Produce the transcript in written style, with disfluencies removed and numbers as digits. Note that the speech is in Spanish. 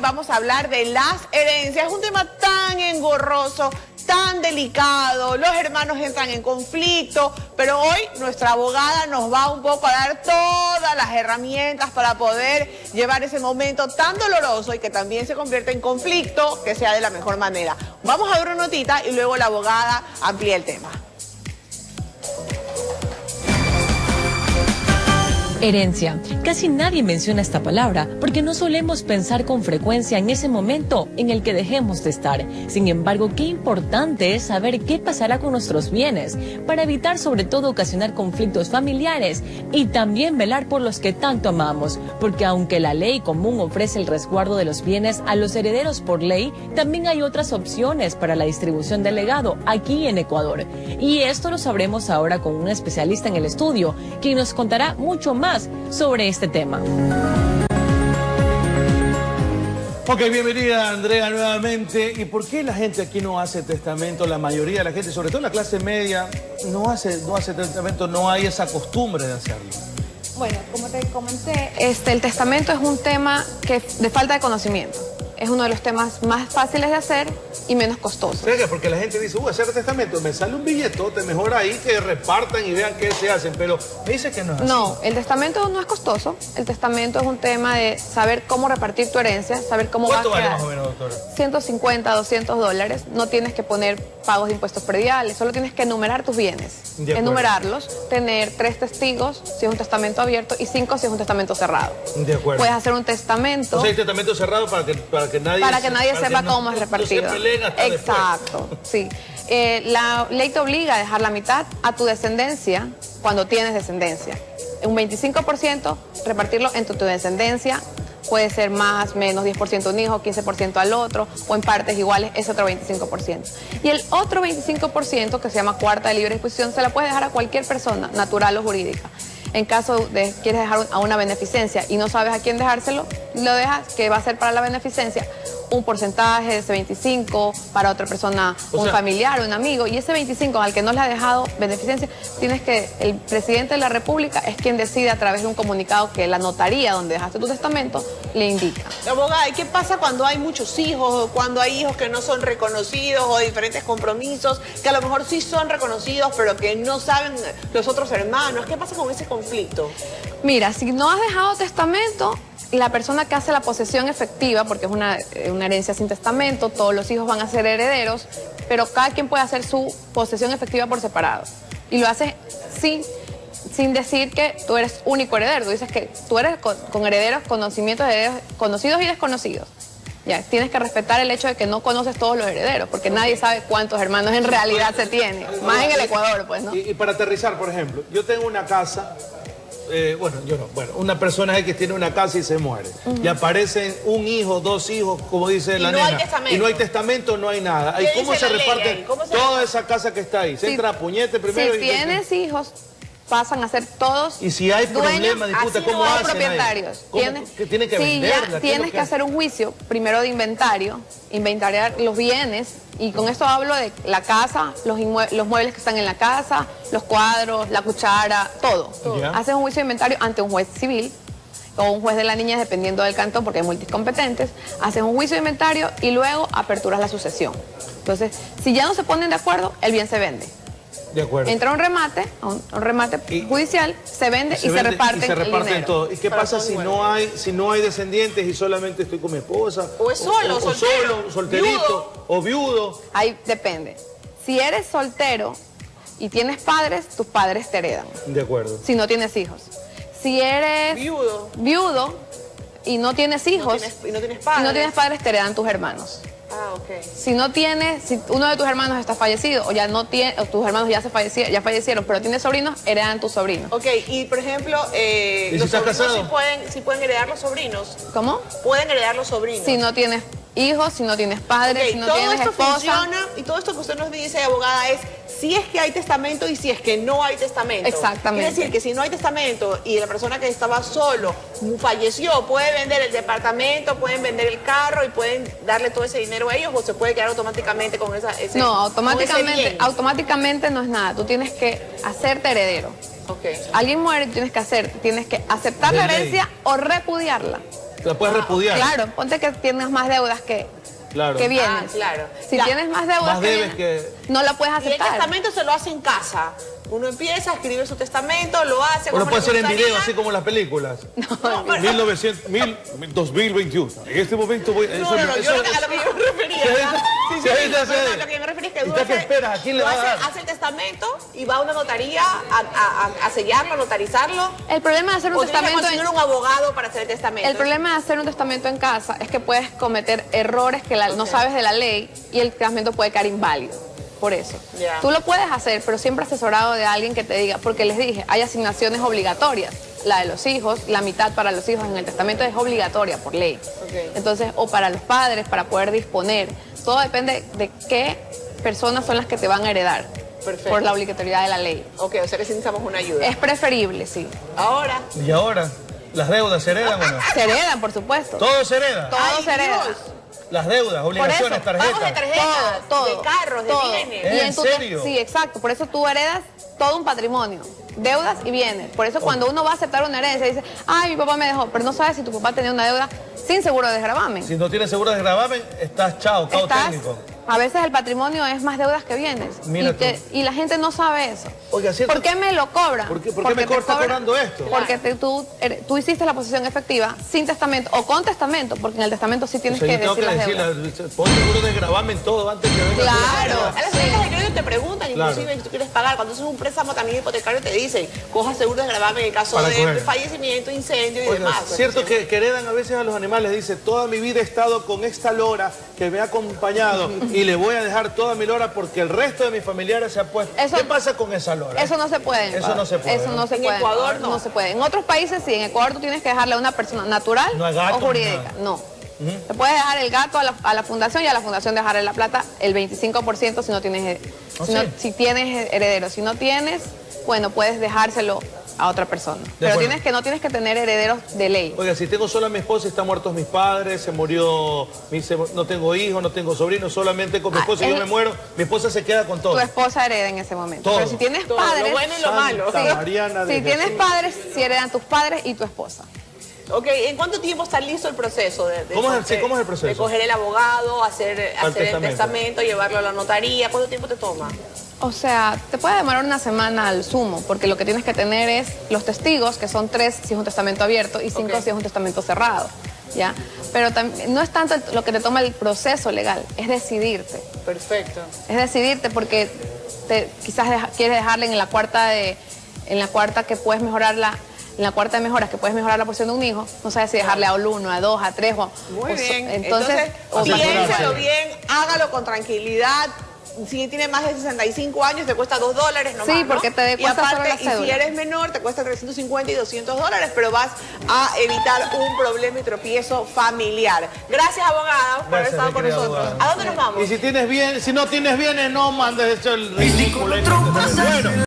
vamos a hablar de las herencias. Es un tema tan engorroso, tan delicado, los hermanos entran en conflicto, pero hoy nuestra abogada nos va un poco a dar todas las herramientas para poder llevar ese momento tan doloroso y que también se convierta en conflicto, que sea de la mejor manera. Vamos a ver una notita y luego la abogada amplía el tema. Herencia. Casi nadie menciona esta palabra porque no solemos pensar con frecuencia en ese momento en el que dejemos de estar. Sin embargo, qué importante es saber qué pasará con nuestros bienes para evitar sobre todo ocasionar conflictos familiares y también velar por los que tanto amamos. Porque aunque la ley común ofrece el resguardo de los bienes a los herederos por ley, también hay otras opciones para la distribución del legado aquí en Ecuador. Y esto lo sabremos ahora con un especialista en el estudio, quien nos contará mucho más sobre este tema. Ok, bienvenida Andrea nuevamente. ¿Y por qué la gente aquí no hace testamento? La mayoría de la gente, sobre todo la clase media, no hace testamento, no hay esa costumbre de hacerlo. Bueno, como te comenté, el testamento es un tema de falta de conocimiento. Es uno de los temas más fáciles de hacer y menos costosos. ¿Sabes qué? Porque la gente dice, hacer testamento, me sale un billetote, mejor ahí que repartan y vean qué se hacen, pero me dice que no es así. No, el testamento no es costoso. El testamento es un tema de saber cómo repartir tu herencia, saber cómo va a quedar. ¿Cuánto vale más o menos, doctora? 150, $200. No tienes que poner pagos de impuestos prediales, solo tienes que enumerar tus bienes. Enumerarlos, tener 3 testigos si es un testamento abierto y 5 si es un testamento cerrado. De acuerdo. Puedes hacer un testamento. O sea, hay testamento cerrado para que nadie sepa cómo es repartido. Exacto, sí. La ley te obliga a dejar la mitad a tu descendencia cuando tienes descendencia. Un 25% repartirlo entre tu descendencia. Puede ser más, menos, 10% un hijo, 15% al otro, o en partes iguales, ese otro 25%. Y el otro 25%, que se llama cuarta de libre disposición, se la puedes dejar a cualquier persona, natural o jurídica. En caso de quieres dejar a una beneficencia y no sabes a quién dejárselo, lo dejas, que va a ser para la beneficencia un porcentaje de ese 25, para otra persona, un familiar, un amigo, y ese 25 al que no le ha dejado beneficencia, el presidente de la República es quien decide a través de un comunicado que la notaría donde dejaste tu testamento le indica. Abogada, ¿y qué pasa cuando hay muchos hijos, o cuando hay hijos que no son reconocidos, o diferentes compromisos, que a lo mejor sí son reconocidos, pero que no saben los otros hermanos? ¿Qué pasa con ese conflicto? Mira, si no has dejado testamento, la persona que hace la posesión efectiva, porque es una herencia sin testamento, todos los hijos van a ser herederos, pero cada quien puede hacer su posesión efectiva por separado. Y lo hace sin decir que tú eres único heredero. Tú dices que tú eres con herederos, conocimientos de herederos conocidos y desconocidos. Ya, tienes que respetar el hecho de que no conoces todos los herederos, porque nadie sabe cuántos hermanos en realidad se tiene. Más en el Ecuador, pues, ¿no? Y para aterrizar, por ejemplo, yo tengo una casa... una persona X tiene una casa y se muere. Y aparecen un hijo, 2 hijos, como dice la nena. Y no hay testamento, no hay nada. ¿Y cómo se reparte toda esa casa que está ahí? Se entra a puñete primero. Si tienes hijos, pasan a ser todos y si hay problema, disputa, ¿cómo hacen? Propietarios. Tienen que venderla. Tienes que hacer un juicio primero de inventariar los bienes, y con esto hablo de la casa, los muebles que están en la casa, los cuadros, la cuchara, todo. Haces un juicio de inventario ante un juez civil o un juez de la niñez, dependiendo del cantón, porque hay multicompetentes. Haces un juicio de inventario y luego aperturas la sucesión. Entonces, si ya no se ponen de acuerdo, el bien se vende. De acuerdo. Entra un remate judicial, se vende y se reparte el dinero. Todo. ¿Y qué pasa si no hay descendientes y solamente estoy con mi esposa? O es solo, solterito, o viudo. Ahí depende. Si eres soltero y tienes padres, tus padres te heredan. De acuerdo. Si no tienes hijos. Si eres viudo y no tienes hijos, y no tienes padres, te heredan tus hermanos. Ah, ok. Si uno de tus hermanos está fallecido, o tus hermanos ya fallecieron, pero tienes sobrinos, heredan tus sobrinos. Ok, y por ejemplo, ¿Y los si estás casado? sí pueden heredar los sobrinos. ¿Cómo? Pueden heredar los sobrinos. Si no tienes hijos, si no tienes padres, si no tienes esposa. Funciona, y todo esto que usted nos dice, abogada, es si es que hay testamento y si es que no hay testamento. Exactamente. Es decir, que si no hay testamento y la persona que estaba solo falleció, puede vender el departamento, pueden vender el carro y pueden darle todo ese dinero a ellos, o se puede quedar automáticamente con ese No, automáticamente no es nada. Tú tienes que hacerte heredero. Okay. Alguien muere, tienes que aceptar la herencia o repudiarla. La puedes repudiar. Claro, ponte que tienes más deudas que bienes. Claro. Si tienes más deudas no la puedes aceptar. Y el testamento se lo hace en casa. Uno empieza a escribir su testamento, lo hace. Uno puede hacer en video, así como en las películas. No, 2021. En este momento voy... yo a lo que yo me refería. A lo que yo me refería es que ¿Qué esperas? ¿A quién le va a dar? Hace el testamento y va a una notaría a sellarlo, a notarizarlo. El problema de hacer un testamento... Tienes que conseguir un abogado para hacer el testamento. El problema de hacer un testamento en casa es que puedes cometer errores que no sabes de la ley y el testamento puede quedar inválido. Por eso. Tú lo puedes hacer, pero siempre asesorado de alguien que te diga, porque les dije, hay asignaciones obligatorias. La de los hijos, la mitad para los hijos en el testamento es obligatoria por ley. Entonces, o para los padres, para poder disponer. Todo depende de qué personas son las que te van a heredar. Perfecto. Por la obligatoriedad de la ley. Ok, o sea que necesitamos una ayuda. Es preferible, sí. Ahora. ¿Y ahora? ¿Las deudas se heredan o no? Se heredan, por supuesto. ¿Todo se hereda? Todo se hereda. Las deudas, obligaciones, tarjetas. Pagos de tarjetas, todo, de carros, todo. de bienes. ¿En serio? Sí, exacto. Por eso tú heredas todo un patrimonio. Deudas y bienes. Por eso cuando uno va a aceptar una herencia dice, ay, mi papá me dejó, pero no sabes si tu papá tenía una deuda sin seguro de desgravamen. Si no tienes seguro de desgravamen, estás chao, cao técnico. A veces el patrimonio es más deudas que bienes. Y la gente no sabe eso. Oiga, ¿cierto? ¿Por qué me lo cobran? ¿Por qué me está cobrando esto? Porque tú hiciste la posesión efectiva sin testamento o con testamento, porque en el testamento sí tienes que decir las deudas. Pon seguro de desgravamen todo antes que venga. Claro. A las tarjetas de crédito te preguntan, inclusive, si tú quieres pagar. Cuando haces un préstamo también hipotecario te dicen, coja seguro de desgravamen en caso de fallecimiento, incendio y demás. Cierto que heredan a veces a los animales. Dice, toda mi vida he estado con esta lora que me ha acompañado y le voy a dejar toda mi lora porque el resto de mis familiares se ha puesto. ¿Qué pasa con esa lora? Eso no se puede. Eso no se puede. Eso no se puede. En Ecuador no se puede. En otros países sí. En Ecuador tú tienes que dejarle a una persona natural o jurídica. No. Te puedes dejar el gato a la fundación y a la fundación dejarle la plata el 25% si no tienes, si tienes herederos. Si no tienes, bueno, puedes dejárselo a otra persona. Pero no tienes que tener herederos de ley. Oiga, si tengo sola a mi esposa y están muertos mis padres, se murió, no tengo hijos, no tengo sobrinos, solamente con mi esposa y yo me muero, mi esposa se queda con todo. Tu esposa hereda en ese momento. Todo. Pero si tienes padres... Lo bueno y lo malo. Si tienes padres, si heredan tus padres y tu esposa. Ok, ¿en cuánto tiempo está listo el proceso? ¿Cómo es el proceso? De coger el abogado, hacer el testamento, llevarlo a la notaría. ¿Cuánto tiempo te toma? O sea, te puede demorar una semana al sumo, porque lo que tienes que tener es los testigos, que son 3 si es un testamento abierto y 5 si es un testamento cerrado, ¿ya? Pero no es tanto lo que te toma el proceso legal, es decidirte. Perfecto. Es decidirte porque quizás quieres dejarle en la cuarta que puedes mejorarla. En la cuarta de mejoras que puedes mejorar la porción de un hijo, no sabes si dejarle a 1, a 2, a 3 Muy bien. Entonces piénsalo bien, hágalo con tranquilidad. Si tienes más de 65 años, te cuesta $2 nomás, sí, porque te cuesta solo la cédula. Y si eres menor, te cuesta 350 y $200, pero vas a evitar un problema y tropiezo familiar. Gracias, abogada, por haber estado con nosotros. ¿A dónde nos vamos? Y si no tienes bienes, no mandes el ridículo. Bueno.